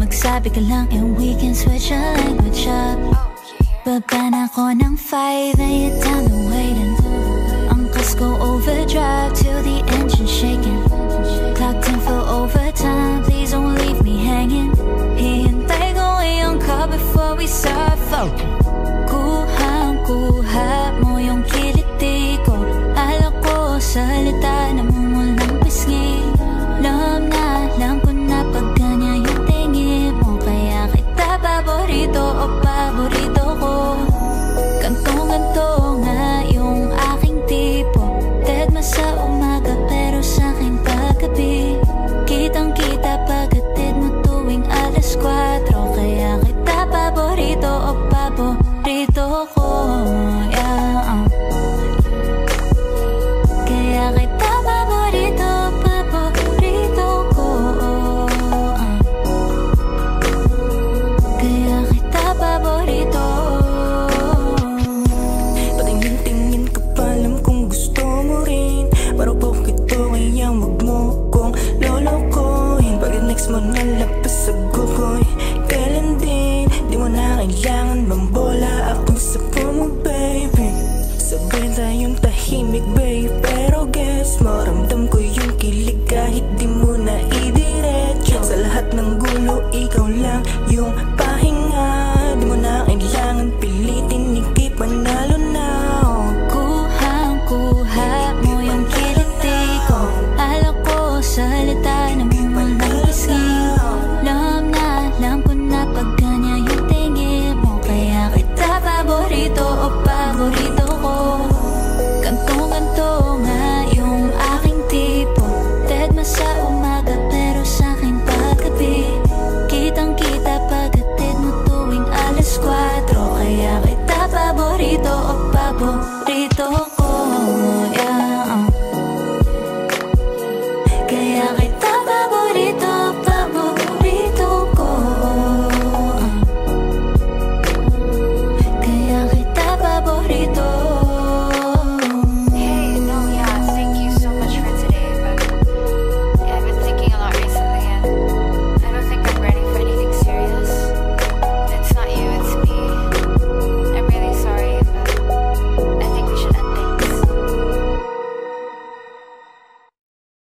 magsabi ka lang and we can switch our language up. Baba na ko ng 5 and you're down the waiting. Angkas ko overdrive till the engine shaking. Clocked in for overtime, please don't leave me hanging. Hihintay ko iyong call before we start floating. Kuha mo yung kiliti ko. Alak ko salita na mumulang pisngi. Alam na, alam ko na pag ganyan yung tingin mo. Kaya kita paborito o paborito ko. Gantong-ganto nga yung aking tipo. Deadma sa umaga pero sa'kin paggabi. Kitang-kita paghatid mo tuwing alas 4. Kaya kita paborito o paborito ko. Kaya kita paborito, paborito ko. Kaya kita paborito. Patingin-tingin ka pa, alam kung gusto mo rin. Marupok ito kaya wag mo kong lolokohin. Pag next mo nalapas sa gukoy, kailan din di mo na kailangan mambola akong sapo mo baby. Sabihin tayong tahimik babe, pero guess mo ramdam ko yung kilig kahit di mo na idiretso. Sa lahat ng gulo ikaw lang yung